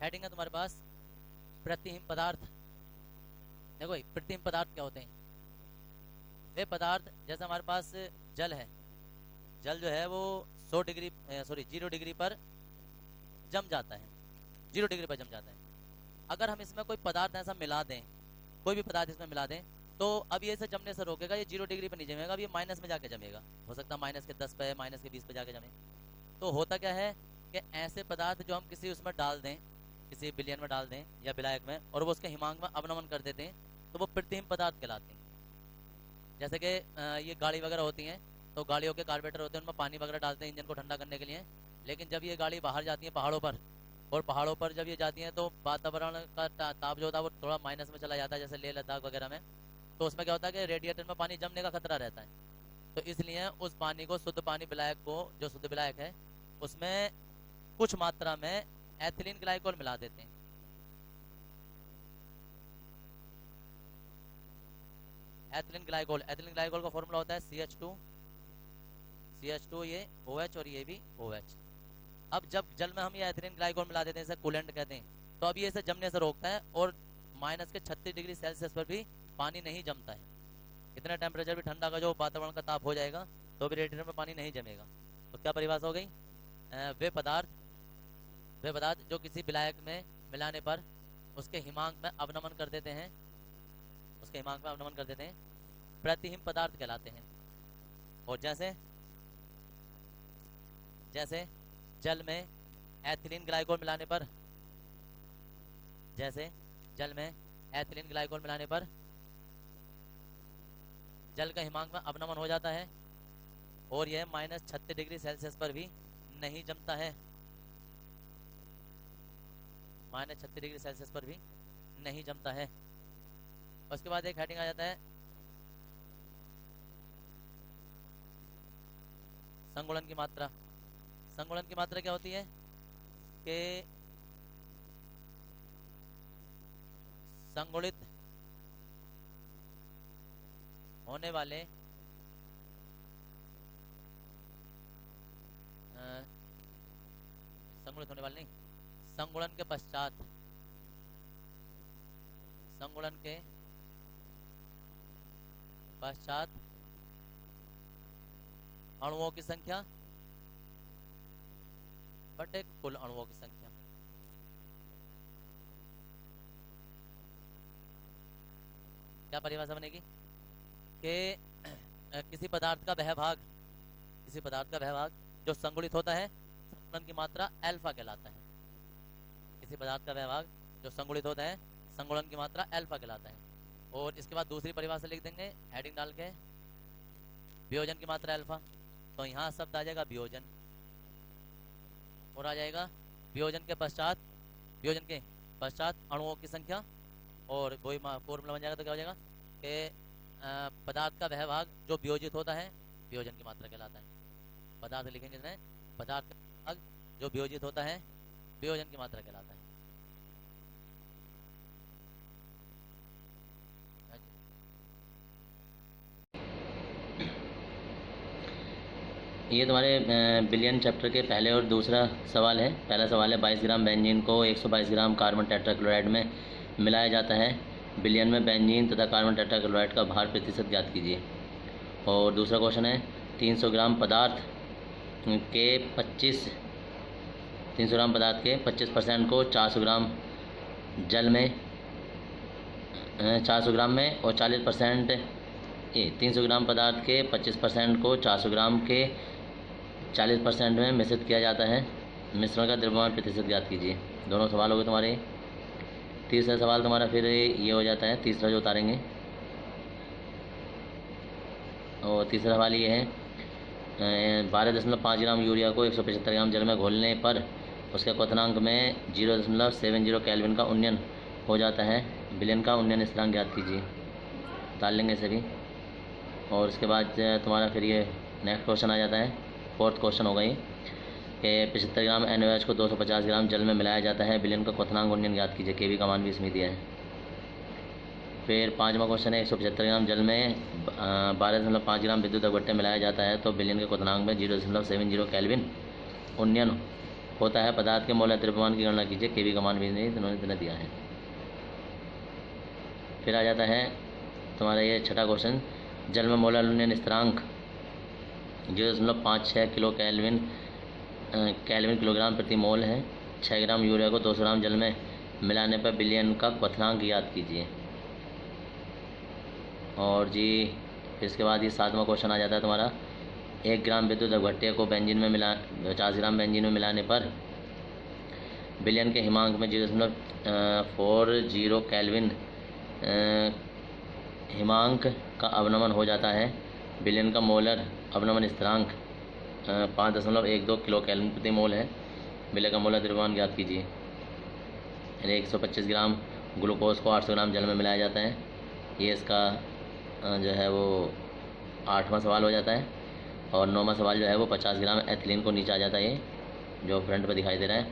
Heading है तुम्हारे पास प्रतिहिम पदार्थ। देखो भाई, प्रतिहिम पदार्थ क्या होते हैं? वे पदार्थ, जैसे हमारे पास जल है, जल जो है वो 100 डिग्री 0 डिग्री पर जम जाता है, 0 डिग्री पर जम जाता है। अगर हम इसमें कोई पदार्थ ऐसा मिला दें, कोई भी पदार्थ इसमें मिला दें, तो अब ये इसे जमने से रोकेगा, ये 0 डिग्री पर नहीं जमेगा, अब ये माइनस में जाके जमेगा। हो सकता है -10 पे, -20 पे जाके जमे। तो होता क्या है कि ऐसे पदार्थ जो हम किसी उसमें डाल दें, किसी विलयन में डाल दें या विलायक में, और वो उसके हिमांक में अवनमन कर देते हैं, तो वो प्रतिहिम पदार्थ कहलाते हैं। जैसे कि ये गाड़ी वगैरह होती हैं, तो गाड़ियों के कार्बोरेटर होते हैं, उनमें पानी वगैरह डालते हैं इंजन को ठंडा करने के लिए। लेकिन जब ये गाड़ी बाहर जाती है पहाड़ों पर, और पहाड़ों पर जब ये जाती हैं, तो वातावरण का ताप जो होता है वो थोड़ा माइनस में चला जाता है, जैसे लेह लद्दाख वगैरह में। तो उसमें क्या होता है कि रेडिएटर में पानी जमने का खतरा रहता है। तो इसलिए उस पानी को, शुद्ध पानी विलायक को, जो शुद्ध विलायक है, उसमें कुछ मात्रा में एथिलीन ग्लाइकोल मिला देते हैं। एथिलीन ग्लाइकोल का फॉर्मूला होता है CH2 ये OH और ये भी OH। अब जब जल में हम ये एथिलीन ग्लाइकोल मिला देते हैं, इसे कूलेंट कहते हैं, तो अब ये इसे जमने से रोकता है, और -36 डिग्री सेल्सियस पर भी पानी नहीं जमता है। इतना टेम्परेचर भी ठंडा का जो वातावरण का ताप हो जाएगा, तो भी रेडिएटर में पानी नहीं जमेगा। तो क्या परिभाषा हो गई? वे पदार्थ जो किसी विलायक में मिलाने पर उसके हिमांक में अवनमन कर देते हैं, उसके हिमांक में अवनमन कर देते हैं, प्रतिहिम पदार्थ कहलाते हैं। और जैसे जैसे जल में एथिलीन ग्लाइकोल मिलाने पर, जैसे जल में एथिलीन ग्लाइकोल मिलाने पर जल का हिमांक में अवनमन हो जाता है, और यह -36 डिग्री सेल्सियस पर भी नहीं जमता है, -36 डिग्री सेल्सियस पर भी नहीं जमता है। उसके बाद एक हेडिंग आ जाता है संगुलन की मात्रा। संगुलन की मात्रा क्या होती है कि संगुलित होने वाले संगुलित होने वाले नहीं, संगुलन के पश्चात, संगुलन के पश्चात अणुओं की संख्या बटे कुल अणुओं की संख्या। क्या परिभाषा बनेगी कि किसी पदार्थ का वह भाग, किसी पदार्थ का वह भाग जो संगुलित होता है, संगुलन की मात्रा अल्फा कहलाता है। किसी पदार्थ का वह भाग जो संगुलित होता है, संगुलन की मात्रा अल्फा कहलाता है। और इसके बाद दूसरी परिभाषा लिख देंगे हेडिंग डाल के, वियोजन की मात्रा अल्फा। तो यहाँ शब्द आ जाएगा वियोजन, और आ जाएगा वियोजन के पश्चात अणुओं की संख्या, और वही फॉर्मूला बन जाएगा। तो क्या हो जाएगा कि पदार्थ का वह भाग जो वियोजित होता है, वियोजन की मात्रा कहलाता है। पदार्थ लिखेंगे इसमें, पदार्थ का भाग जो वियोजित होता है, वियोजन की मात्रा कहलाता है। ये तुम्हारे बिलियन चैप्टर के पहले और दूसरा सवाल है। पहला सवाल है 22 ग्राम बेंजीन को 122 ग्राम कार्बन टेट्राक्लोराइड में मिलाया जाता है, बिलियन में बेंजीन तथा कार्बन टेट्राक्लोराइड का भार प्रतिशत ज्ञात कीजिए। और दूसरा क्वेश्चन है 300 ग्राम पदार्थ के 25% को 400 ग्राम जल में 400 ग्राम में और 40% 300 ग्राम पदार्थ के 25% को 400 ग्राम के 40% में मिश्रित किया जाता है, मिश्रण का द्रव्यमान प्रतिशत ज्ञात कीजिए। दोनों सवाल हो गए तुम्हारे। तीसरा सवाल तुम्हारा फिर ये हो जाता है, तीसरा जो उतारेंगे, और तीसरा सवाल ये है 12.5 ग्राम यूरिया को 175 ग्राम जल में घोलने पर उसके क्वथनांक में 0.70 केल्विन का उन्नयन हो जाता है, विलयन का उन्नयन स्थिरांक ज्ञात कीजिए। डाल लेंगे सभी। और उसके बाद तुम्हारा फिर ये नेक्स्ट क्वेश्चन आ जाता है, फोर्थ क्वेश्चन होगा ये कि 75 ग्राम NaOH को 250 ग्राम जल में मिलाया जाता है, विलयन का क्वथनांक उन्नयन ज्ञात कीजिए। केवी का मान भी इसमें दिया है। फिर पाँचवा क्वेश्चन है 175 ग्राम जल में 12.5 ग्राम विद्युत अगवट्टे मिलाया जाता है, तो विलयन के क्वथनांक में 0.70 केल्विन उन्नयन होता है पदार्थ के मोल द्रव्यमान की गणना कीजिए। केवी का मान भी नहीं इन्होंने इतना दिया है। फिर आ जाता है तुम्हारा ये छठा क्वेश्चन, जल में मोलर उन्नयन स्थिरांक 0.56 किलो कैल्विन किलोग्राम प्रति मोल है। 6 ग्राम यूरिया को 200 ग्राम जल में मिलाने पर विलयन का क्वथनांक ज्ञात कीजिए। और जी फिर इसके बाद ये 7वां क्वेश्चन आ जाता है तुम्हारा, 1 ग्राम विद्युत अवघट्य को बेंजीन में 50 ग्राम बेंजीन में मिलाने पर विलयन के हिमांक में 0.40 कैल्विन हिमांक का अवनमन हो जाता है। विलयन का मोलर अवनमन स्थिरांक 5.12 किलो कैल्विन प्रति मोल है। विलय का मोलर द्रव्यमान ज्ञात कीजिए। 125 ग्राम ग्लूकोज को 800 ग्राम जल में मिलाया जाता है। ये इसका जो है वो 8वां सवाल हो जाता है। और 9वां सवाल जो है वो 50 ग्राम एथिलीन को नीचे आ जाता है, ये जो फ्रंट पर दिखाई दे रहा है।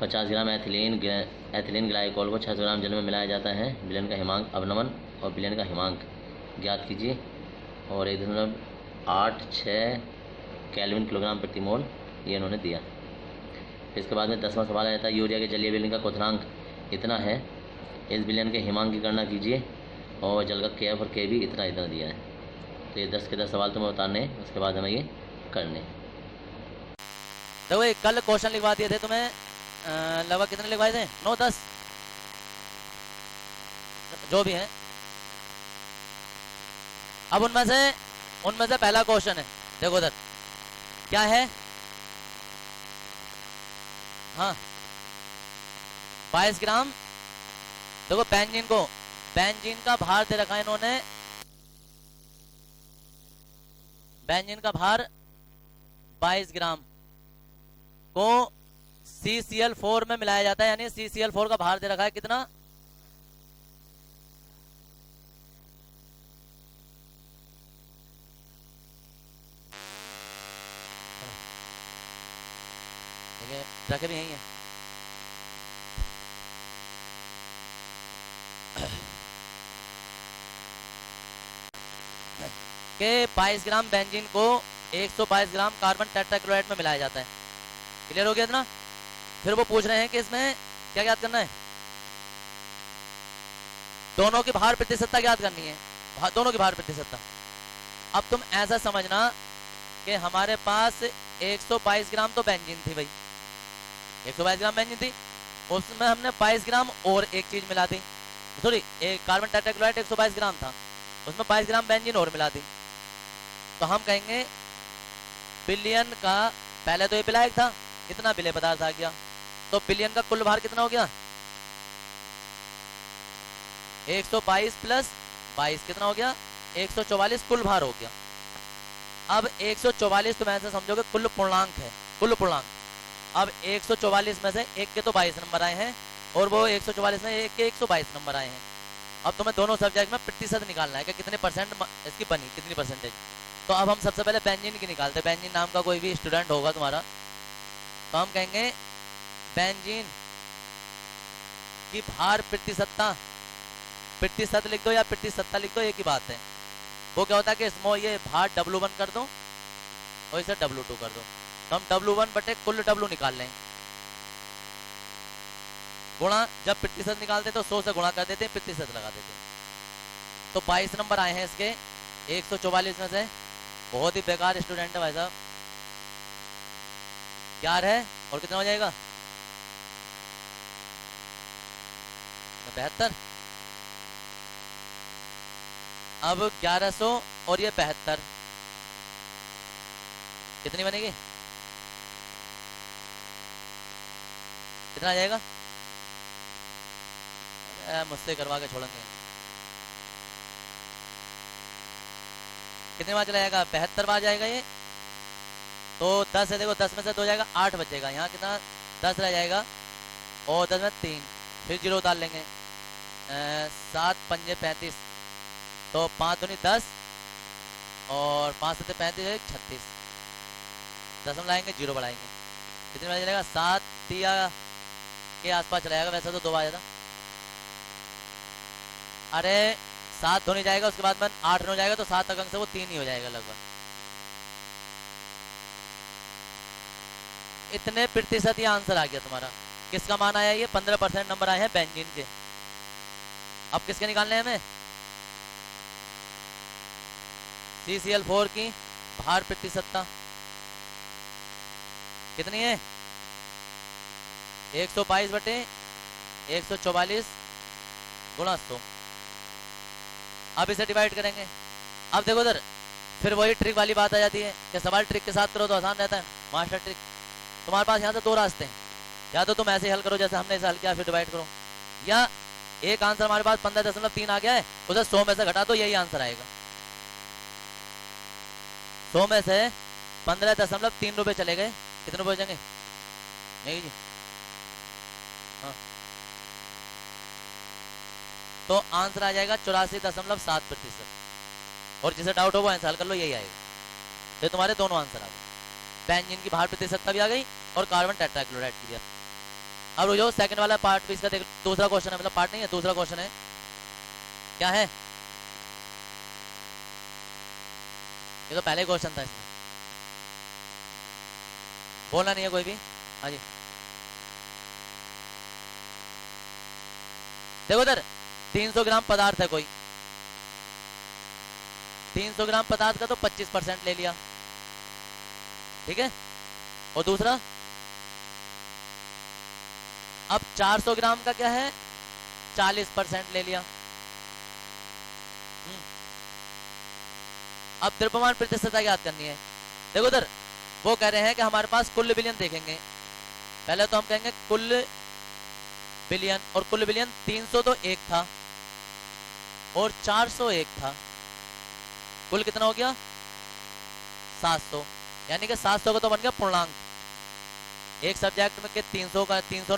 50 ग्राम एथिलीन ग्लाइकोल को 600 ग्राम जल में मिलाया जाता है। विलयन का हिमांक अवनमन और विलयन का हिमांक ज्ञात कीजिए। और 1.86 कैल्विन किलोग्राम प्रति मोल ये इन्होंने दिया। इसके बाद में 10वां सवाल आ जाता है, यूरिया के जलीय विलयन का क्वथनांक इतना है, इस विलयन के हिमांक की गणना कीजिए। और जल का केएफ और के भी इतना दिया है। तो ये 10 के 10 सवाल तुम्हें उतारने, उसके बाद हमें ये करने। देखो ये कल क्वेश्चन लिखवा दिए थे तुम्हें, लगभग कितने लिखवाए थे, 9-10 जो भी है। अब उनमें से पहला क्वेश्चन है, देखो उधर क्या है, हाँ 22 ग्राम। देखो बेंजीन का भार दे रखा है इन्होंने, बेंजीन का भार 22 ग्राम को CCl4 में मिलाया जाता है। यानी CCl4 का भार दे रखा है कितना, रखे भी यही है। के 22 ग्राम बेंजीन को 122 ग्राम कार्बन टेट्राक्लोराइड में मिलाया जाता है। क्लियर हो गया इतना। फिर वो पूछ रहे हैं कि इसमें क्या ज्ञात करना है, दोनों की भार प्रतिशतता ज्ञात करनी है, दोनों की भार प्रतिशतता। अब तुम ऐसा समझना कि हमारे पास 122 ग्राम तो बेंजीन थी भाई, 122 ग्राम बेंजीन थी, उसमें हमने 22 ग्राम और एक चीज मिला दी, सॉरी एक कार्बन टेट्राक्लोराइड 122 ग्राम था, उसमें 22 ग्राम बेंजीन और मिला दी। तो हम कहेंगे बिलियन का, पहले तो ये विलायक था, कितना विलेय पदार्थ आ गया, तो बिलियन का कुल भार कितना हो गया, 122 प्लस 22 कितना हो गया, 144 कुल भार हो गया। अब 144 तुम ऐसे समझोगे कुल पूर्णांक है, कुल पूर्णांक। अब 144 में से एक के तो 22 नंबर आए हैं और वो 144 में एक के 122 नंबर आए हैं। अब तुम्हें दोनों सब्जेक्ट में प्रतिशत निकालना है कि कितने परसेंट इसकी बनी, कितनी परसेंटेज। तो अब हम सबसे पहले बेंजीन की निकालते हैं। बेंजीन नाम का कोई भी स्टूडेंट होगा तुम्हारा, तो हम कहेंगे बेंजीन की भार प्रतिशतता, प्रतिशत लिख दो या प्रतिशतता लिख दो, एक ही बात है। वो क्या होता है कि स्मॉल ये भार W1 कर दो और इसे W2 कर दो, तो हम W1 बटे कुल W निकाल लें। गुणा, जब प्रतिशत निकालते तो 100 से गुणा कर देते, प्रतिशत लगा देते। तो 22 नंबर आए हैं इसके 144 में से। बहुत ही बेकार स्टूडेंट है भाई साहब। 4 है और कितना हो जाएगा, 72। अब 1100 और ये 75 कितनी बनेगी, कितना आ जाएगा, मुझसे करवा के छोड़ेंगे। कितने बार चला जाएगा, 72 बार जाएगा ये। तो 10 है, देखो 10 में से 2 जाएगा, 8 बचेगा। यहाँ कितना 10 रह जाएगा और 10 में 3, फिर 0 उतार लेंगे। 7 पंजे 35, तो 5 दूनी 10 और 5 से 35 है 36। 10 में लाएंगे, 0 बढ़ाएंगे, कितने बार चलेगा, 7 दिया के आसपास चला जाएगा। वैसे तो 2 बार जाता, अरे 7 धोनी जाएगा, उसके बाद में 8 हो जाएगा, तो 7 अंक से वो 3 ही हो जाएगा लगभग। इतने प्रतिशत ये आंसर आ गया तुम्हारा। किसका मान आया? ये 15% नंबर आए हैं बेंजीन के। अब किसके निकालने हैं हमें? CCl4 की भार प्रतिशतता कितनी है? 122/144 गुणा 100। अब इसे डिवाइड करेंगे। अब देखो उधर फिर वही ट्रिक वाली बात आ जाती है कि सवाल ट्रिक के साथ करो तो आसान रहता है, मास्टर ट्रिक। तुम्हारे पास यहाँ से दो रास्ते हैं, या तो तुम ऐसे हल करो जैसे हमने इसे हल किया, फिर डिवाइड करो, या एक आंसर हमारे पास 15.3 आ गया है, उसे 100 में से घटा दो, यही आंसर आएगा। 100 में से 15.3 रुपए चले गए, कितने रुपए बचेंगे? नहीं जी, हाँ, तो आंसर आ जाएगा 84.7%। और जिसे डाउट हो वो आंसर हल कर लो, यही आएगा। तो तुम्हारे दोनों आंसर आ गए, बेंजीन की भार प्रतिशतता भी आ गई और कार्बन टेट्राक्लोराइड की भी। अब जो सेकंड वाला पार्ट भी इसका देख, दूसरा क्वेश्चन है, मतलब पार्ट नहीं है, दूसरा क्वेश्चन है। क्या है? ये तो पहले क्वेश्चन था, इसमें बोलना नहीं है कोई भी। हाँ जी, देखो इधर 300 ग्राम पदार्थ है कोई, 300 ग्राम पदार्थ का तो 25% ले लिया, ठीक है। और दूसरा अब 400 ग्राम का क्या है? 40% ले लिया। अब द्रव्यमान प्रतिशतता याद करनी है। देखो उधर वो कह रहे हैं कि हमारे पास कुल विलयन देखेंगे। पहले तो हम कहेंगे कुल विलयन, और कुल विलयन 300 तो एक था और 401 था, कुल कितना हो गया? 700। यानी कि 700 का तो बन गया पूर्णांक। एक सब्जेक्ट में के 300 का 300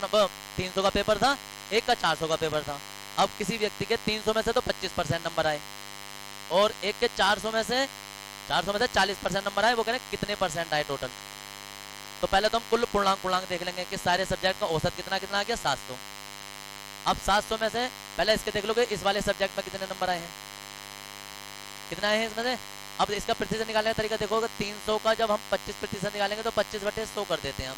का पेपर था, एक का 400 का पेपर था। अब किसी व्यक्ति के 300 में से तो 25% नंबर आए, और एक के 400 में से 40% नंबर आए। वो कह रहे हैं कितने परसेंट आए टोटल। तो पहले तो हम कुल पूर्णांक देख लेंगे कि सारे सब्जेक्ट का औसत कितना कितना आ गया? 700। अब 700 में से पहले इसके देख लोगे इस वाले सब्जेक्ट में कितने नंबर आए हैं, कितने आए हैं इसमें से। अब इसका प्रतिशत निकालने का तरीका देखोगे, 300 का जब हम 25% निकालेंगे तो 25/100 कर देते हैं हम।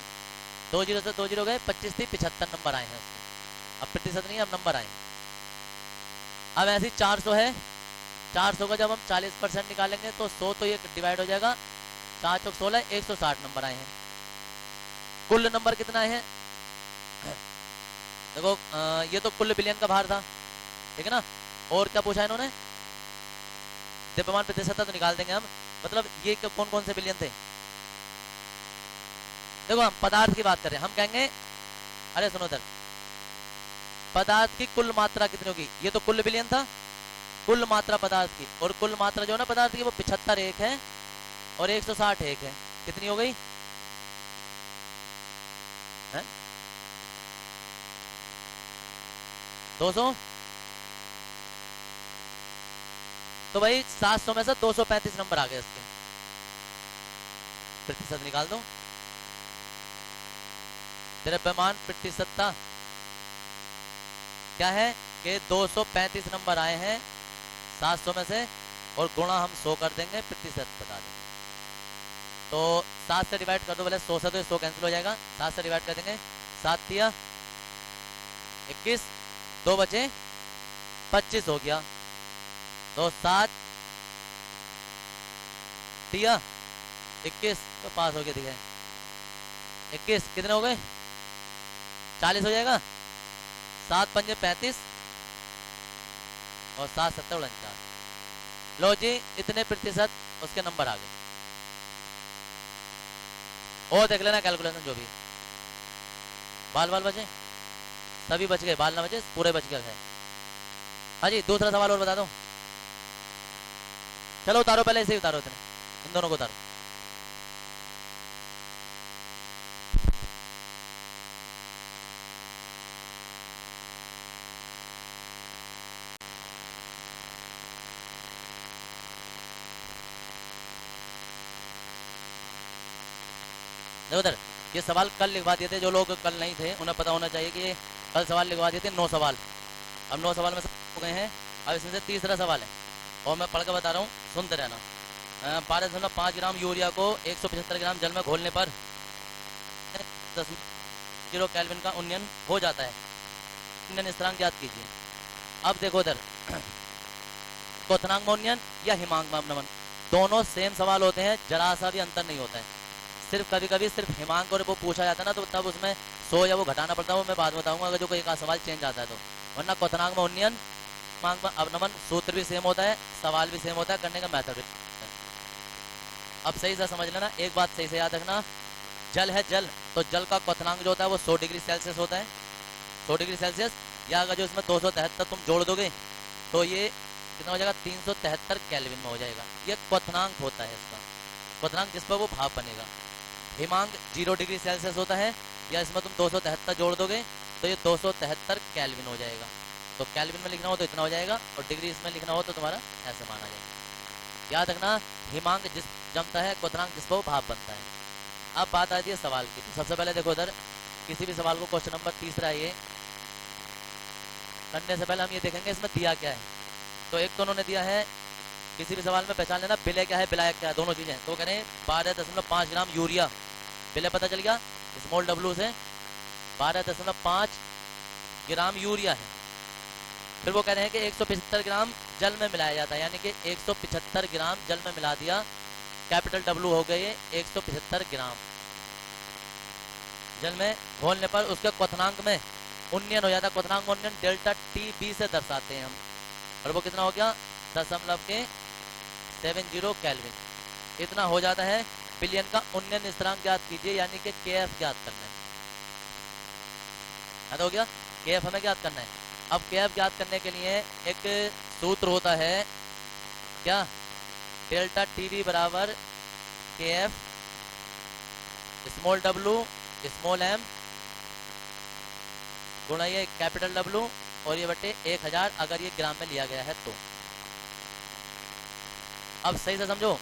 2 जीरो से 2 जीरो गए, 25 थी, 75 नंबर आए हैं उसमें। अब प्रतिशत नहीं, अब नंबर आए। अब ऐसे 400 है, 400 का जब हम 40% निकालेंगे तो 100 तो ये डिवाइड हो जाएगा, 4 चौक 16, 160 नंबर आए हैं। कुल नंबर कितना है? देखो ये तो कुल विलयन का भार था, ठीक है ना। और क्या पूछा इन्होंने? द्रव्यमान प्रतिशतता तो निकाल देंगे हम। मतलब ये कौन कौन से विलयन थे? देखो हम पदार्थ की बात कर रहे हैं, हम कहेंगे, अरे सुनो इधर, पदार्थ की कुल मात्रा कितनी होगी? ये तो कुल विलयन था, कुल मात्रा पदार्थ की, और कुल मात्रा जो है ना पदार्थ की वो 75 एक है और 160 एक है। कितनी हो गई? 200। तो भाई 700 में से 235 नंबर आ गए इसके। प्रतिशत निकाल दो। द्रव्यमान प्रतिशतता क्या है कि 235 नंबर आए हैं 700 में से, और गुणा हम 100 कर देंगे, प्रतिशत बता देंगे। तो 7 से डिवाइड कर दो, पहले 100 से, तो 100 कैंसिल हो जाएगा। 7 से डिवाइड कर देंगे, 7 दिया 21, 2 बचे 25 हो गया। तो 7 दिया 21, तो पास हो गया। दिया 21, कितने हो गए? 40 हो जाएगा। 7 पंजे 35 और 7 7 49। लो जी, इतने प्रतिशत उसके नंबर आ गए। और देख लेना कैलकुलेशन जो भी। बाल बचे, सभी बच गए, बाल ना बचे, पूरे बच गए है। हाँ जी, दूसरा सवाल और बता दो। चलो उतारो, पहले इसे उतारो, इतने इन दोनों को उतारो। देखो उधर, ये सवाल कल लिखवा दिए थे, जो लोग कल नहीं थे उन्हें पता होना चाहिए कि कल सवाल लिखवा दिए थे 9 सवाल। अब 9 सवाल में से हो गए हैं। अब इसमें से तीसरा सवाल है, और मैं पढ़ के बता रहा हूँ, सुनते रहना। 12.5 ग्राम यूरिया को 175 ग्राम जल में घोलने पर 0 केल्विन का उन्नयन हो जाता है। उन्नयन स्थिरांक याद कीजिए। अब देखो इधर क्वथनांक में उन्नयन या हिमांक में अवनमन, दोनों सेम सवाल होते हैं, जरा सा भी अंतर नहीं होता है। सिर्फ कभी कभी सिर्फ हिमांक और वो पूछा जाता है ना, तो तब उसमें 100 या वो घटाना पड़ता है, वो मैं बाद में बताऊंगा अगर जो कोई एक आध सवाल चेंज आता है तो। वरना क्वथनांक में उन्नयन, हिमांक में अवनमन, सूत्र भी सेम होता है, सवाल भी सेम होता है, करने का मेथड भी। अब सही से समझ लेना, एक बात सही से याद रखना, जल है जल, तो जल का क्वथनांक जो होता है वो 100 डिग्री सेल्सियस होता है, 100 डिग्री सेल्सियस। या अगर जो इसमें 273 तुम जोड़ दोगे तो ये कितना हो जाएगा, 373 केल्विन में हो जाएगा। ये क्वथनांक होता है इसका, क्वथनांक जिस पर वो भाप बनेगा। हिमांक 0 डिग्री सेल्सियस होता है, या इसमें तुम 273 जोड़ दोगे तो ये 273 केल्विन हो जाएगा। तो केल्विन में लिखना हो तो इतना हो जाएगा, और डिग्री इसमें लिखना हो तो तुम्हारा ऐसे माना जाएगा। याद रखना, हिमांक जिस जमता है, क्वथनांक जिस पर वो भाप बनता है। अब बात आती है सवाल की। तो सबसे पहले देखो इधर किसी भी सवाल को, क्वेश्चन नंबर 3 ये करने से पहले हम ये देखेंगे इसमें दिया क्या है। तो एक तो उन्होंने दिया है, किसी भी सवाल में पहचान लेना विलय क्या है, विलायक क्या है, दोनों चीजें। तो कह रहे हैं 12.5 ग्राम यूरिया, विलय पता चल गया स्मॉल डब्लू से, 12.5 ग्राम यूरिया है। फिर वो कह रहे हैं कि 175 ग्राम जल में मिलाया जाता है, यानी कि 175 ग्राम जल में मिला दिया, कैपिटल डब्लू हो गए 175 ग्राम जल में घोलने पर उसके क्वथनांक में उन्नयन हो जाता है। क्वथनांक उन्नयन डेल्टा टी बी से दर्शाते हैं हम, और वो कितना हो गया, 0.70 केल्विन, इतना हो जाता है। बिलियन का उन्नयन स्थिरांक ज्ञात कीजिए, यानी कि केएफ ज्ञात करना है। याद हो गया, केएफ हमें ज्ञात करना है। अब केएफ ज्ञात करने के लिए एक सूत्र होता है, क्या, डेल्टा टीवी बराबर KF small W small M गुणा ये कैपिटल डब्लू, और ये बटे 1000 अगर ये ग्राम में लिया गया है तो। अब सही से समझो,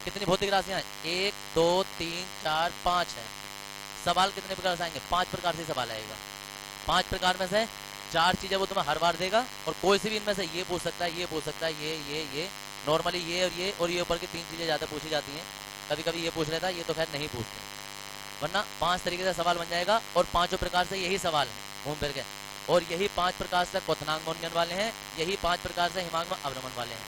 कितनी भौतिक राशियां हैं, 1 2 3 4 5 है। सवाल कितने प्रकार से आएंगे, 5 प्रकार से सवाल आएगा। 5 प्रकार में से 4 चीजें वो तुम्हें हर बार देगा, और कोई सी भी इनमें से ये पूछ सकता है, ये पूछ सकता है, ये नॉर्मली ये और ये ऊपर की 3 चीजें ज्यादा पूछी जाती हैं। कभी कभी ये पूछ लेता है, ये तो खैर नहीं पूछते, वरना 5 तरीके से सवाल बन जाएगा, और 5 प्रकार से यही सवाल है घूम फिर के। और यही 5 प्रकार से क्वथनांक में उन्नयन वाले हैं, यही 5 प्रकार से हिमांक में अवनमन वाले हैं।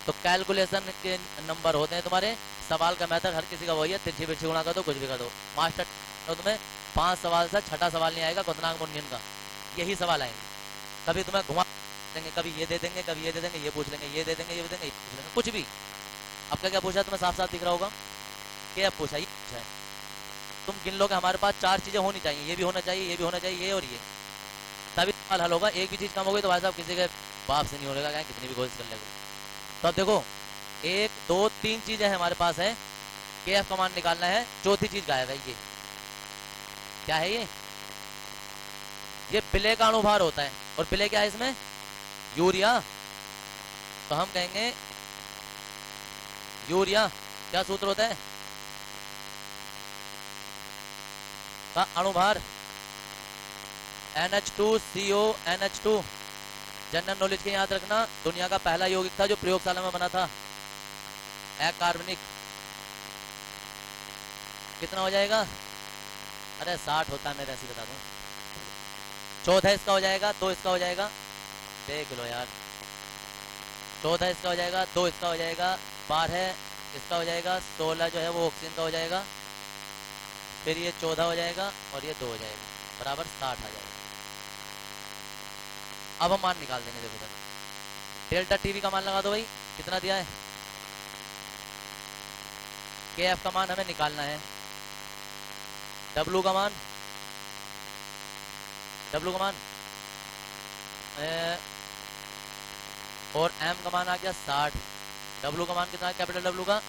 तो कैलकुलेशन के नंबर होते हैं तुम्हारे, सवाल का मेथड हर किसी का वही है, तिरछी बिरछी गुणा कर दो, कुछ भी कर दो। मास्टर तो तुम्हें 5 सवाल से छठा सवाल नहीं आएगा क्वथनांक में उन्नयन का, यही सवाल आएंगे। कभी तुम्हें घुमा देंगे, कभी ये दे देंगे, कभी ये दे देंगे, ये पूछ लेंगे, ये दे देंगे, ये देंगे, ये पूछ लेंगे, कुछ भी। आपका क्या पूछा तुम्हें साफ साफ दिख रहा होगा, क्या पूछा, ये पूछा है। तुम गिन लो कि हमारे पास 4 चीजें होनी चाहिए, ये भी होना चाहिए, ये भी होना चाहिए, ये और ये, तभी सवाल हल होगा। एक भी चीज कम हो गई तो भाई साहब किसी के बाप से नहीं होगा, क्या कितनी भी कोशिश कर लेगा। तो अब देखो 1 2 3 चीजें हैं हमारे पास है, केएफ का मान निकालना है, चौथी चीज गायब है। ये क्या है, ये विलय का अणुभार होता है, और विलय क्या है इसमें, यूरिया। तो हम कहेंगे यूरिया क्या सूत्र होता है का अणुभार, NH2CO NH2। जनरल नॉलेज के याद रखना, दुनिया का पहला यौगिक था जो प्रयोगशाला में बना था, अकार्बनिक। कितना हो जाएगा, अरे 60 होता है, मैं ऐसे बता दूं। चौथा इसका हो जाएगा, 2 इसका हो जाएगा, देख लो यार, चौथा इसका हो जाएगा, 2 इसका हो जाएगा, 12 इसका हो जाएगा, 16 जो है वो ऑक्सीजन का हो जाएगा, फिर ये 14 हो जाएगा, और ये 2 हो जाएगा, बराबर 60 आ जाएगा। अब हम मान निकाल देंगे, देखो डेल्टा टीवी का मान लगा दो भाई, कितना दिया है, केएफ का मान हमें निकालना है, डब्लू का मान, और एम का मान आ गया 60, डब्लू का मान कितना है, कैपिटल डब्लू का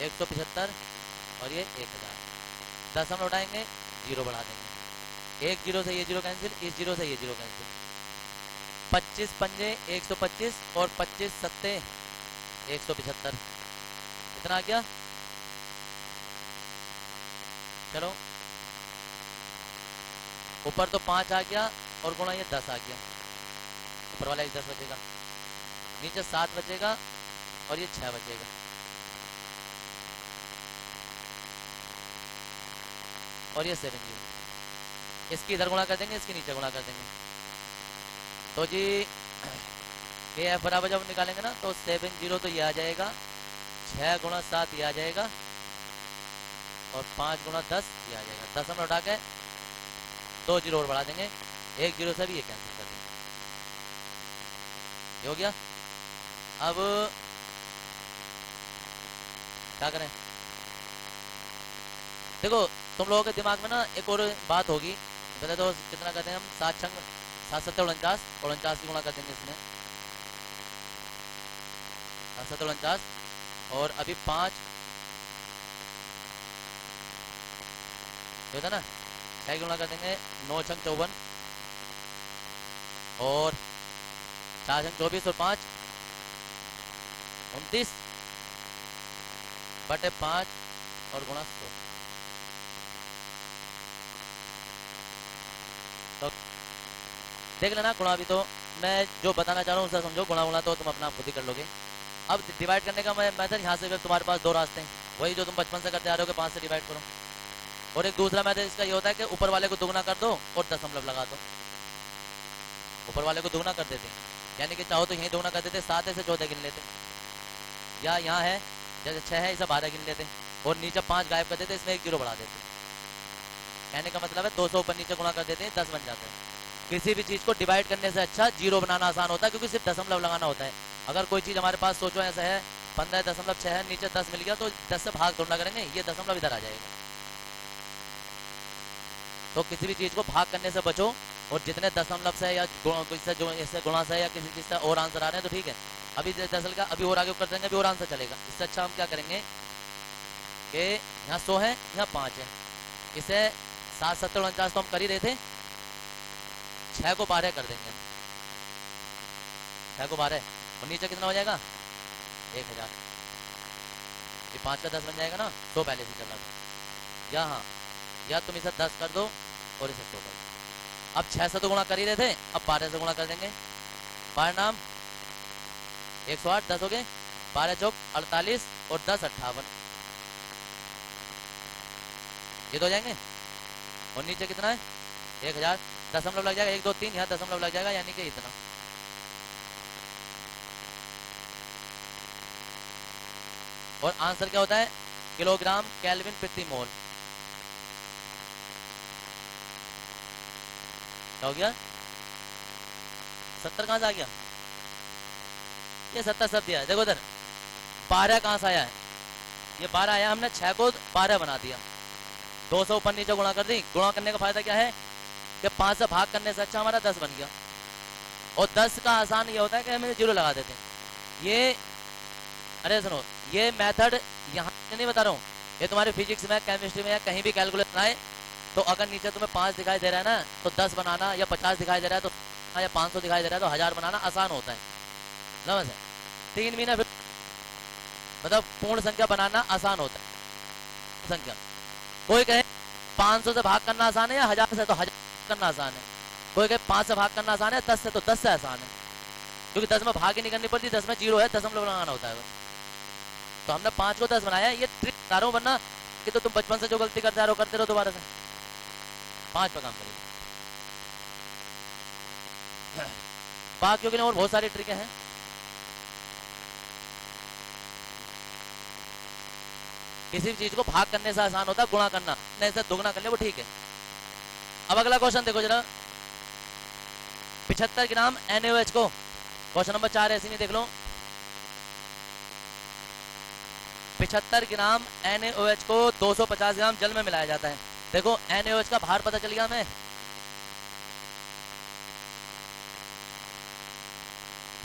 175, और ये 1000। 10 हम लौटाएंगे, 0 बढ़ा देंगे, 1 0 से ये 0 कैंसिल, इस 0 से ये 0 कैंसिल, 25 पंजे 125, और 25 सत्ते 175, कितना आ गया, चलो ऊपर तो 5 आ गया, और गुणा ये 10 आ गया, ऊपर वाला 10 बचेगा, नीचे 7 बचेगा, और ये 6 बचेगा। और ये 70, इसकी इधर गुणा कर देंगे, इसकी नीचे गुणा कर देंगे। तो जी के एफ बराबर जब निकालेंगे ना तो 70 तो ये आ जाएगा, 6 गुणा 7 ये आ जाएगा, और 5 गुणा 10 ये आ जाएगा। दशमलव उठा के 2 जीरो और बढ़ा देंगे, 1 जीरो से भी ये कैंसिल कर देंगे। ये हो गया। अब क्या करें, देखो तुम लोगों के दिमाग में ना एक और बात होगी, पहले तो कितना करते हैं हम, 7 छंग 7 7 49, 49 की गुणा कर देंगे इसमें, 7 7 49, और अभी 5 जो था ना 6 की गुणा कर देंगे, 9 छंग 54, और 4 छंग 24, और 5 29 बटे 5 और गुणा 100। तो देख लेना गुणा, भी तो मैं जो बताना चाह रहा हूँ उसे समझो, गुणा गुणा तो तुम अपना खुद ही कर लोगे। अब डिवाइड करने का मेथड यहाँ से तुम्हारे पास 2 रास्ते हैं, वही जो तुम बचपन से करते आ रहे हो कि 5 से डिवाइड करो, और एक दूसरा मेथड इसका ये होता है कि ऊपर वाले को दुगना कर दो और दशमलव लगा दो। ऊपर वाले को दुगना कर देते, यानी कि चाहो तो यहीं दुगना कर देते, 7 से 14 गिन लेते, या यहाँ है जैसे 6 है इसे 12 गिन लेते, और नीचे 5 गायब कर देते, इसमें 1 जीरो बढ़ा देते। कहने का मतलब है 200 ऊपर नीचे गुणा कर देते हैं, 10 बन जाते हैं। किसी भी चीज को डिवाइड करने से अच्छा जीरो बनाना आसान होता है, क्योंकि सिर्फ दशमलव लगाना होता है। अगर कोई चीज हमारे पास सोचो ऐसा है 15.6 है, नीचे 10 मिल गया तो 10 से भाग थोड़ा करेंगे, ये दशमलव इधर आ जाएगा। तो किसी भी चीज को भाग करने से बचो, और जितने दशमलव से या इससे जो इससे गुणा से या किसी चीज से और आंसर आ रहे हैं तो ठीक है, अभी दरअसल का अभी और आगे कर देंगे, अभी और आंसर चलेगा। इससे अच्छा हम क्या करेंगे कि यहाँ 100 है, यहाँ 5 है, इसे 7 7 49 तो हम कर ही रहे थे, 6 को 12 कर देंगे, 6 को 12, और नीचे कितना हो जाएगा 1000, ये 5 का 10 बन जाएगा ना, 100 पहले से चला था यहाँ, या तुम इसे 10 कर दो और इसे 100 कर दो। अब 6 से तो गुणा कर ही रहे थे, अब 12 से गुणा कर देंगे, 12 नाम 108, 10 हो गए, 12 चौक 48, और 10 58, ये तो हो जाएंगे। और नीचे कितना है 1000, दशमलव लग जाएगा 1 2 3, यहाँ दशमलव लग जाएगा, यानी कि इतना। और आंसर क्या होता है, किलोग्राम केल्विन प्रति मोल। क्या हो गया, 70 कहां से आ गया, ये 70 सब दिया है। देखो इधर 12 कहां से आया है, ये 12 आया, हमने 6 को 12 बना दिया, 200 ऊपर नीचे गुणा कर दी। गुणा करने का फायदा क्या है कि 5 से भाग करने से अच्छा हमारा 10 बन गया, और 10 का आसान ये होता है कि हम जीरो लगा देते हैं। ये अरे सुनो, ये मेथड यहाँ नहीं बता रहा हूँ, ये तुम्हारे फिजिक्स में, केमिस्ट्री में या कहीं भी कैलकुलेट आए तो अगर नीचे तुम्हें 5 दिखाई दे रहा है ना तो 10 बनाना, या 50 दिखाई दे रहा है तो, या 500 दिखाई दे रहा है तो 1000 बनाना आसान होता है। समझ है, 3 महीना फिर मतलब पूर्ण संख्या बनाना आसान होता है। संख्या कोई कहे 500 से भाग करना आसान है, या 1000 से, तो 1000 करना आसान है। कोई कहे 5 से भाग करना आसान है, 10 से, तो 10 से आसान है, क्योंकि 10 में भाग ही नहीं करनी पड़ती, 10 में जीरो है, दशमलव लगाना होता है। तो हमने 5 को 10 बनाया, ये ट्रिक बता रहा हूँ, वरना कि तो तुम बचपन से जो गलती करते रहो करते रहो, दोबारा से 5 पर काम करेगा। बाकियों के लिए और बहुत सारी ट्रिकें हैं। किसी भी चीज को भाग करने से आसान होता है, गुणा करना नहीं से दुगना कर ले वो ठीक है। अब अगला क्वेश्चन देखो जरा, 75 ग्राम NaOH को, क्वेश्चन नंबर 4 ऐसे में देख लो, 75 ग्राम NaOH को 250 ग्राम जल में मिलाया जाता है। देखो NaOH का भार पता चल गया हमें,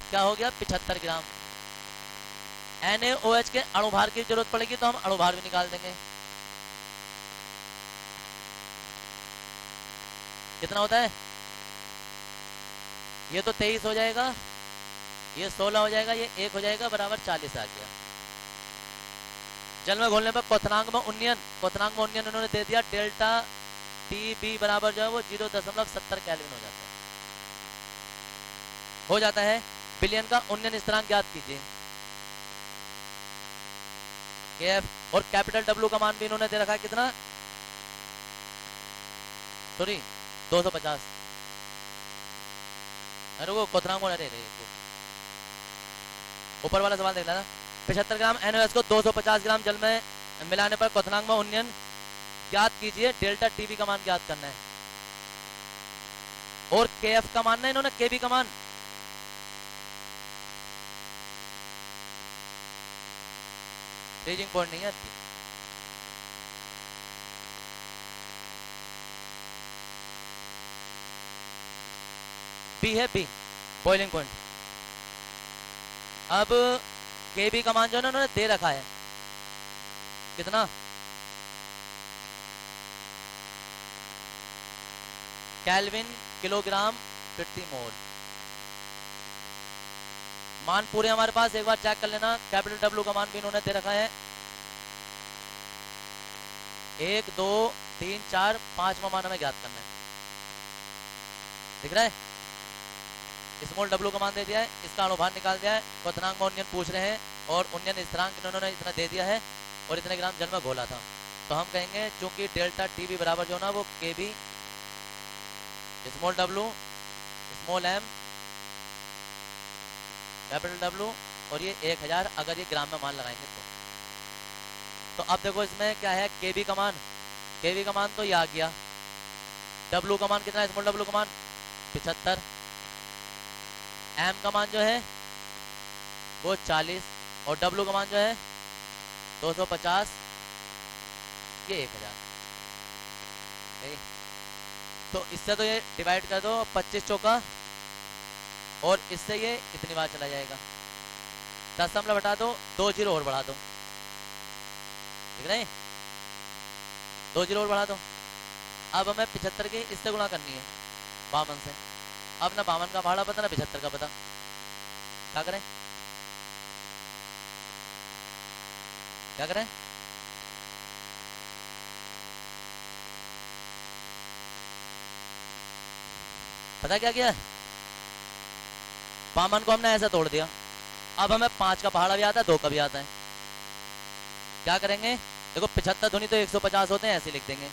क्या हो गया 75 ग्राम। NaOH के अणुभार की जरूरत पड़ेगी तो हम अणुभार भी निकाल देंगे, कितना होता है, ये तो 23 हो जाएगा, ये 16 हो जाएगा, ये 1 हो जाएगा, बराबर 40 आ गया। जल में घोलने पर क्वथनांक में उन्नयन उन्होंने दे दिया, डेल्टा TB बराबर जो है वो 0.70 केल्विन हो जाता है। बिलियन का उन्नयन स्थिरांक ज्ञात कीजिए, KF, और कैपिटल W का मान भी इन्होंने दे रखा है कितना सॉरी 250। अरे वो कोथनांग को अरे ऊपर वाला सवाल देख लेना। 75 ग्राम NaOH को 250 ग्राम जल में मिलाने पर क्वथनांक में उन्नयन ज्ञात कीजिए। डेल्टा टीबी का मान ज्ञात करना है और KF का मान है, इन्होंने KB का मान। फ्रीजिंग पॉइंट नहीं है बी है, बी बॉइलिंग पॉइंट। अब KB का मान जो है ना उन्होंने दे रखा है कितना, केल्विन किलोग्राम प्रति मोल। मान पूरे हमारे पास एक बार चेक कर लेना। कैपिटल W का मान भी इन्होंने दे रखा है 1 2 3 4, 5वां मान हमें ज्ञात करना है। दिख रहा है? स्मॉल W का मान दे दिया है, इसका अनुभार निकाल दिया है। क्वथनांक में उन्नयन पूछ रहे हैं और उन्नयन स्थिरांक इन्होंने इतना दे दिया है और इतने ग्राम जल में घोला था। तो हम कहेंगे चूंकि डेल्टा टीबी बराबर जो ना वो KB small W small m capital W और ये 1000 अगर ये ग्राम में मान लगाएंगे तो अब देखो इसमें क्या है, KB का मान, KB का मान तो ये आ गया। W का मान कितना है, स्मॉल W का मान 75, M का मान जो है वो 40 और W का मान जो है 250, ये 1000। तो इससे तो ये डिवाइड कर दो 25 चौका और इससे ये इतनी बार चला जाएगा। 10 हटा दो, 2 जीरो और बढ़ा दो। ठीक है, 2 जीरो और बढ़ा दो। अब हमें 75 की इससे गुणा करनी है 52 से। अब ना 52 का भाड़ा पता ना 75 का पता, क्या करें क्या करें? पता क्या किया है, 52 को हमने ऐसा तोड़ दिया। अब हमें 5 का पहाड़ा भी आता है, 2 का भी आता है। क्या करेंगे, देखो 75 दूनी तो 150 होते हैं, ऐसे लिख देंगे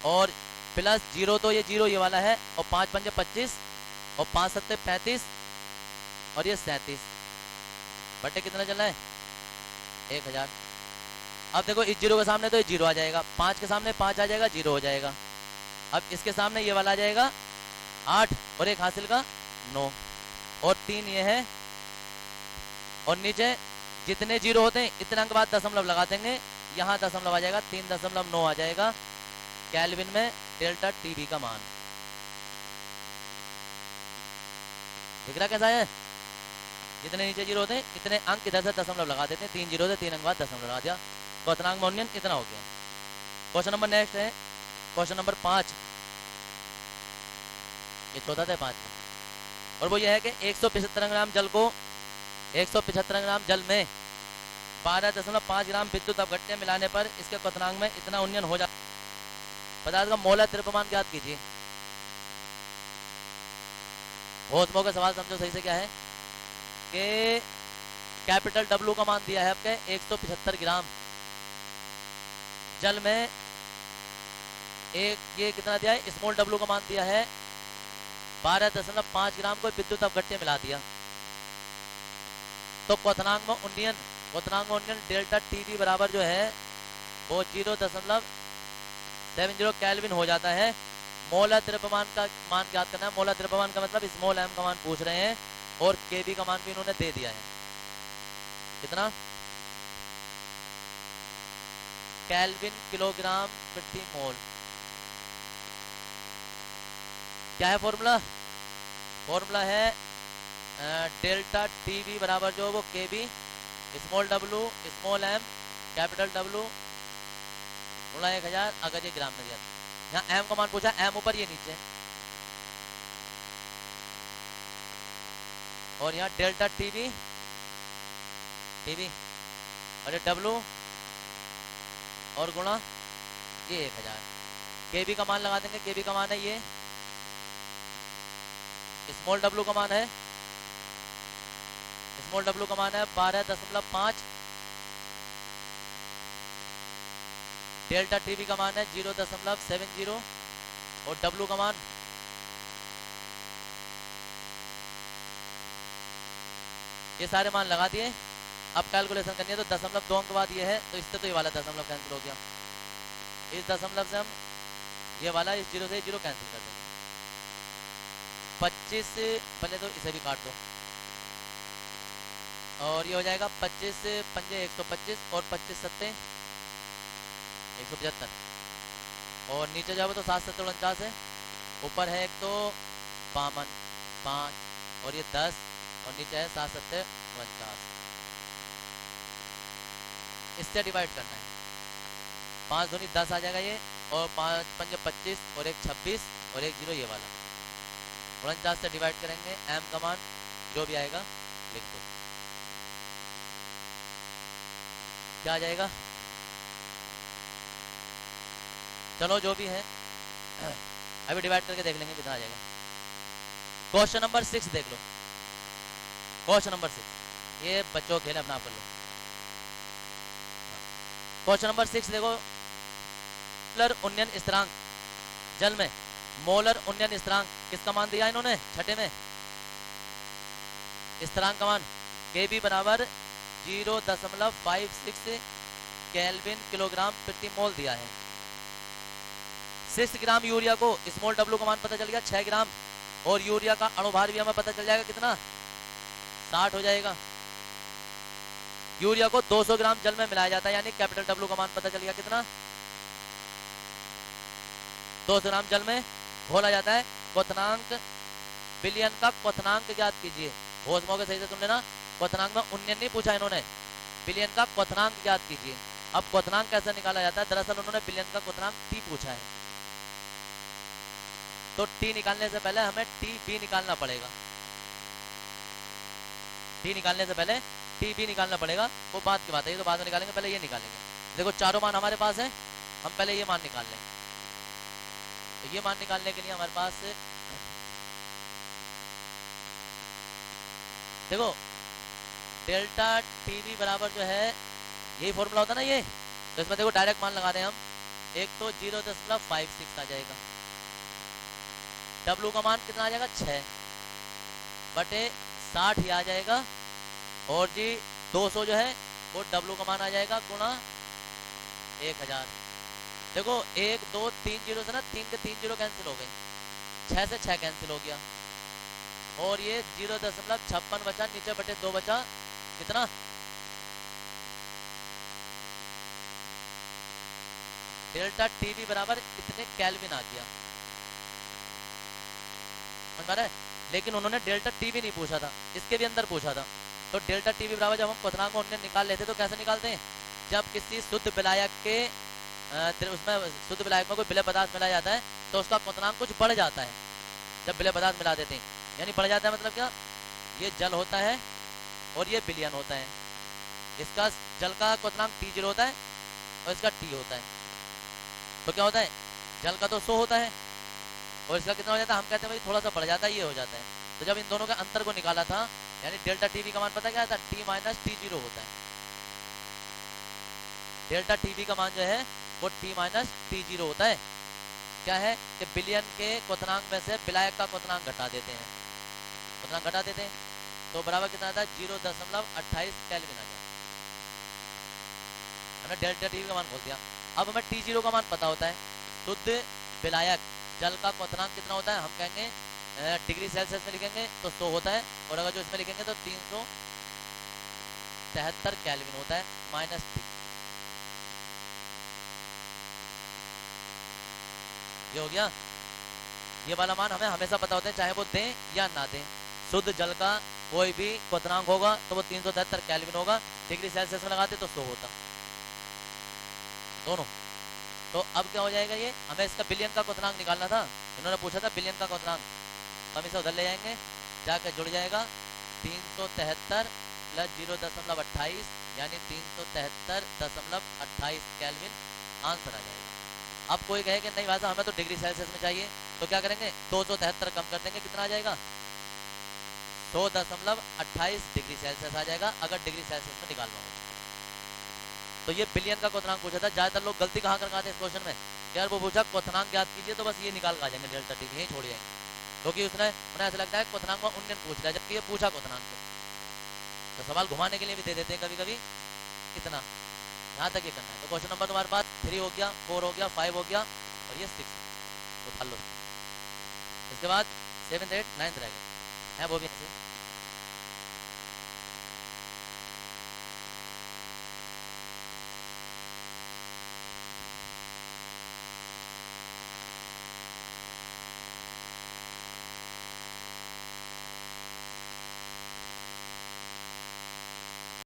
और प्लस जीरो तो ये जीरो ये वाला है और 5 पंजे 25 और 5 सत्ते 35 और ये 37 बटे कितना चल रहा है 1000। अब देखो इस जीरो के सामने तो ये जीरो आ जाएगा, 5 के सामने 5 आ जाएगा, जीरो हो जाएगा। अब इसके सामने ये वाला आ जाएगा 8 और एक हासिल का 9 और 3 ये है और नीचे जितने जीरो होते हैं इतने अंक बाद दशमलव लगा देंगे, यहाँ दशमलव आ जाएगा 3.9 आ जाएगा केल्विन में डेल्टा टीबी का मान। दिख रहा कैसा है, जितने नीचे जीरो होते हैं इतने अंक इधर से दशमलव लगा देते हैं, 3 जीरो से 3 अंक बाद दशमलव लगा दिया, क्वथनांक में उन्नयन इतना हो गया। क्वेश्चन नंबर नेक्स्ट है क्वेश्चन नंबर 5, ये चौथा था 5 में, और वो ये है कि 175 ग्राम जल को 175 ग्राम जल में 12.5 ग्राम विद्युत अपघट्य मिलाने पर इसके क्वथनांक में इतना उन्नयन हो जाता। पदार्थ का मोलर द्रव्यमान ज्ञात कीजिए। भौतिकों का सवाल समझो सही से, क्या है कि कैपिटल W का मान दिया है आपके 175 ग्राम जल में, एक ये कितना दिया है, स्मॉल W का मान दिया है 12.5 ग्राम को विद्युत अपघट्य मिला दिया। तो क्वथनांक में उन्नयन डेल्टा टीबी बराबर जो है वो 0.70 केल्विन हो जाता है। मोलर द्रव्यमान का मान ज्ञात करना है। मोलर द्रव्यमान का मतलब स्मॉल m का मान पूछ रहे हैं और KB का मान भी इन्होंने दे दिया है, कितना केल्विन किलोग्राम प्रति मोल। क्या है फॉर्मूला, फॉर्मूला है डेल्टा टीबी बराबर जो वो KB small W small m capital W गुणा 1000 अगर ये ग्राम में दिया। यहाँ m का मान पूछा, m ऊपर ये नीचे, और यहाँ डेल्टा टीबी और ये W और गुणा ये 1000। KB का मान लगा देंगे, KB का मान है ये, स्मॉल W का मान है, स्मॉल W का मान है 12.5, डेल्टा टीबी का मान है 0.70 और डब्लू का मान ये सारे मान लगा दिए। अब कैलकुलेशन करनी है तो 0.2 अंक बाद ये है, तो इससे तो ये वाला दशमलव कैंसिल हो गया। इस दशमलव से हम ये वाला इस जीरो से जीरो कैंसिल कर देंगे। 25 पहले तो इसे भी काट दो और ये हो जाएगा 25 पंजे 125 और 25 सत्ते 175 और नीचे जाओ तो 7 7 49 है। ऊपर है एक तो 52 5 और ये 10 और नीचे है 7 7 49। इससे डिवाइड करना है। 5 दूनी 10 आ जाएगा ये और 5 पंजे 25 और एक 26 और एक 0 ये वाला 49 से डिवाइड करेंगे। m का मान जो भी आएगा लिख दो। क्या आ जाएगा? चलो जो भी है अभी डिवाइड करके देख लेंगे कितना आ जाएगा। क्वेश्चन नंबर 6 देख लो। क्वेश्चन नंबर 6 ये बच्चों खेल अपना कर लो। क्वेश्चन नंबर 6 देखो। मोलर उन्नयन स्थिरांक जल में मोलर उन्नयन स्थिरांक किसका मान दिया इन्होंने छठे में? स्थिरांक का मान Kb बराबर 0.56 केल्विन किलोग्राम प्रति मोल दिया है। 6 ग्राम यूरिया को स्मॉल w का मान पता चल गया 6 ग्राम और यूरिया का अणुभार भी हमें पता चल जाएगा कितना 60 हो जाएगा। यूरिया को 200 ग्राम जल में मिलाया जाता है यानी कैपिटल W का मान पता चल गया कितना 200 ग्राम जल में घोला जाता है। क्वथनांक बिलियन का क्वथनांक ज्ञात कीजिए। होश मौके सही से सुन लेना। क्वथनांक में उन्नयन नहीं पूछा इन्होंने, बिलियन का क्वथनांक ज्ञात कीजिए। अब क्वथनांक कैसे निकाला जाता है? दरअसल उन्होंने बिलियन का क्वथनांक टी पूछा है तो टी निकालने से पहले हमें टी बी निकालना पड़ेगा। टी निकालने से पहले टी बी निकालना पड़ेगा, वो बात की बात है, ये तो बाद में निकालेंगे, पहले ये निकालेंगे। देखो चारों मान हमारे पास है, हम पहले ये मान निकाल लेंगे। तो ये मान निकालने के लिए हमारे पास देखो डेल्टा टीवी बराबर जो है यही फॉर्मूला होता है ना ये, तो इसमें देखो डायरेक्ट मान लगा दें हम। एक तो 0.56 आ जाएगा, डब्लू का मान कितना आ जाएगा 6 बटे 60 ही आ जाएगा और जी 200 जो है वो डब्लू का मान आ जाएगा गुणा 1000। देखो 1 2 3 जीरो से ना 3 के 3 जीरो कैंसिल हो गए, 6 से 6 कैंसिल हो गया और ये 0.56 बचा, नीचे बटे 2 बचा कितना डेल्टा टीवी बराबर इतने केल्विन आ गया। समझ रहा है? लेकिन उन्होंने डेल्टा टीवी नहीं पूछा था, इसके भी अंदर पूछा था। तो डेल्टा टीवी बराबर जब हम क्वथनांक को उन्नयन निकाल लेते तो कैसे निकालते हैं? जब किसी शुद्ध विलायक के उसमें शुद्ध विलायक में कोई विलय पदार्थ मिलाया जाता है तो उसका क्वथनांक कुछ बढ़ जाता है। जब विलय पदार्थ मिला देते हैं यानी बढ़ जाता है, मतलब क्या? ये जल होता है और ये विलयन होता है। इसका जल का क्वथनांक T0 होता है और इसका T होता है। तो क्या होता है? जल का तो 100 होता है और इसका कितना हो जाता है? हम कहते हैं भाई थोड़ा सा बढ़ जाता है, ये हो जाता है। तो जब इन दोनों के अंतर को निकाला था यानी डेल्टा टीवी का मान पता क्या था? T माइनस T0 होता है। डेल्टा टीवी का मान जो है वो T माइनस T0 होता है। क्या है कि बिलियन के क्वथनांक में से विलायक का क्वथनांक घटा देते हैं, क्वथनांक घटा देते हैं तो बराबर कितना आता है? 0.28 केल्विन आ जाता है। हमने डेल्टा टीवी का मान बोल दिया। अब हमें T0 का मान पता होता है। शुद्ध विलायक जल का क्वथनांक कितना होता है? हम कहेंगे डिग्री सेल्सियस में लिखेंगे तो 100 होता है और अगर जो इसमें लिखेंगे तो 373 केल्विन होता है माइनस T। ये हो गया। ये वाला मान हमें हमेशा पता होता है चाहे वो दें या ना दें। शुद्ध जल का कोई भी क्वथनांक होगा तो वो 373 केल्विन होगा, डिग्री सेल्सियस में लगाते तो 100 होता दोनों। तो अब क्या हो जाएगा? ये हमें इसका बिलियन का क्वथनांक निकालना था, इन्होंने पूछा था बिलियन का क्वथनांक। हम इसे उधर ले जाएंगे, जाकर जुड़ जाएगा 373 प्लस 0.28 यानी 373.28 केल्विन आंसर आ जाएगा। अब कोई कहे कि नहीं भाई साहब हमें तो डिग्री सेल्सियस में चाहिए, तो क्या करेंगे? 273 कम कर देंगे, कितना आ जाएगा? 100.28 डिग्री सेल्सियस आ जाएगा अगर डिग्री सेल्सियस में निकालना हो। तो ये बिलियन का क्वथनांक पूछा था। ज्यादातर लोग गलती कहाँ कर आते हैं इस क्वेश्चन में? यार वो पूछा क्वथनांक याद कीजिए, तो बस ये निकाल कर आ जाएंगे डेल्टा टी, यही छोड़ जाएंगे, क्योंकि उसने उन्हें ऐसा लगता है क्वथनांक का उन्नयन पूछ रहा है, जबकि ये पूछा क्वथनांक तो सवाल घुमाने के लिए भी दे देते हैं कभी कभी इतना। यहाँ तक ये करना है। तो क्वेश्चन नंबर तुम्हारे पास 3 हो गया, 4 हो गया, 5 हो गया और ये 6 उठा लो। इसके बाद 7th 8th 9th रह गए हैं, वो भी ऐसे